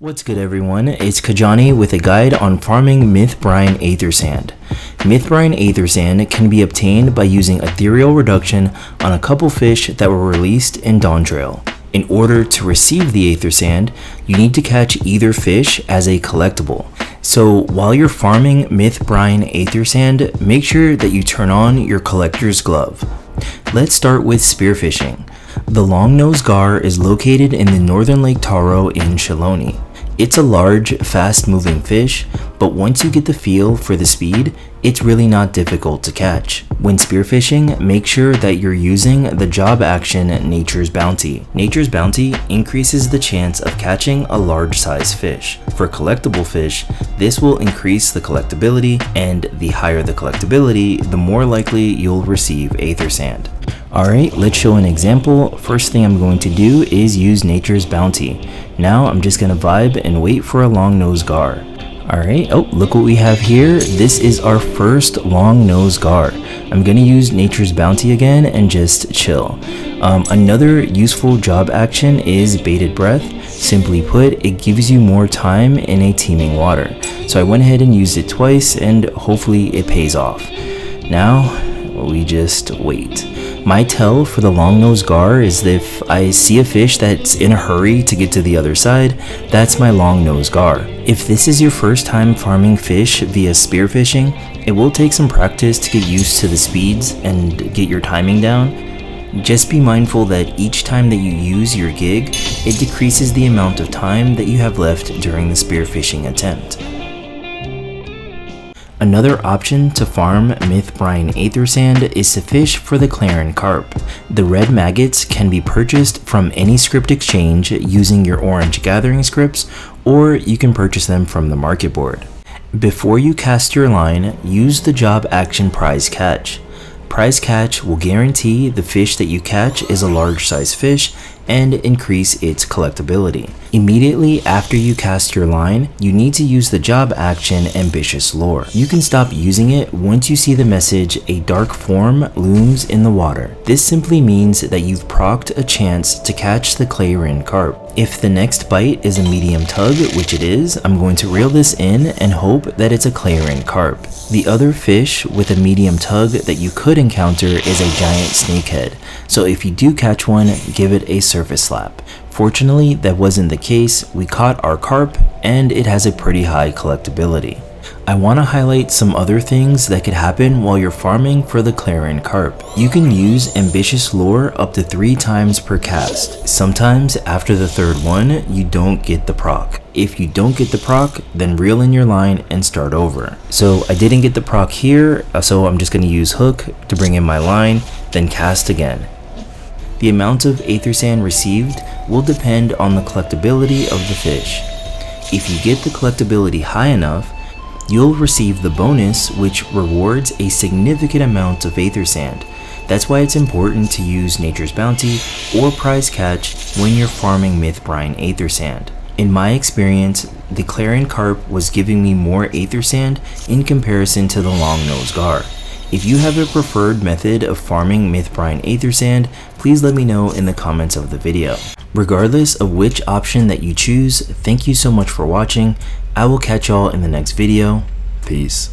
What's good everyone, it's Kajani with a guide on farming Mythbrine Aethersand. Mythbrine Aethersand can be obtained by using ethereal reduction on a couple fish that were released in Dawntrail. In order to receive the Aethersand, you need to catch either fish as a collectible. So while you're farming Mythbrine Aethersand, make sure that you turn on your collector's glove. Let's start with spearfishing. The Longnose Gar is located in the northern Lake Tahoe in Ohlone. It's a large, fast-moving fish, but once you get the feel for the speed, it's really not difficult to catch. When spearfishing, make sure that you're using the job action Nature's Bounty. Nature's Bounty increases the chance of catching a large size fish. For collectible fish, this will increase the collectability, and the higher the collectability, the more likely you'll receive Aethersand. Alright, let's show an example. First thing I'm going to do is use Nature's Bounty. Now I'm just going to vibe and wait for a Longnose Gar. Alright, oh, look what we have here. This is our first Longnose Gar. I'm going to use Nature's Bounty again and just chill. Another useful job action is Baited Breath. Simply put, it gives you more time in a teeming water. So I went ahead and used it twice and hopefully it pays off. Now, we just wait. My tell for the Longnose Gar is that if I see a fish that's in a hurry to get to the other side, that's my Longnose Gar. If this is your first time farming fish via spearfishing, it will take some practice to get used to the speeds and get your timing down. Just be mindful that each time that you use your gig, it decreases the amount of time that you have left during the spearfishing attempt. Another option to farm Mythbrine Aethersand is to fish for the Cleyran Carp. The red maggots can be purchased from any script exchange using your orange gathering scripts, or you can purchase them from the marketboard. Before you cast your line, use the job action Prize Catch. Prize Catch will guarantee the fish that you catch is a large size fish and increase its collectability. Immediately after you cast your line, you need to use the job action Ambitious Lure. You can stop using it once you see the message "A dark form looms in the water." This simply means that you've procced a chance to catch the Cleyran Carp. If the next bite is a medium tug, which it is, I'm going to reel this in and hope that it's a Cleyran Carp. The other fish with a medium tug that you could encounter is a giant snakehead, so if you do catch one, give it a surface slap. Fortunately, that wasn't the case. We caught our carp and it has a pretty high collectability. I want to highlight some other things that could happen while you're farming for the Cleyran Carp. You can use Ambitious Lure up to 3 times per cast. Sometimes after the third one, you don't get the proc. If you don't get the proc, then reel in your line and start over. So I didn't get the proc here, so I'm just going to use hook to bring in my line, then cast again. The amount of Aethersand received will depend on the collectability of the fish. If you get the collectability high enough, you'll receive the bonus, which rewards a significant amount of Aethersand. That's why it's important to use Nature's Bounty or Prize Catch when you're farming Mythbrine Aethersand. In my experience, the Cleyran Carp was giving me more Aethersand in comparison to the Longnose Gar. If you have a preferred method of farming Mythbrine Aethersand, please let me know in the comments of the video. Regardless of which option that you choose, thank you so much for watching. I will catch y'all in the next video. Peace.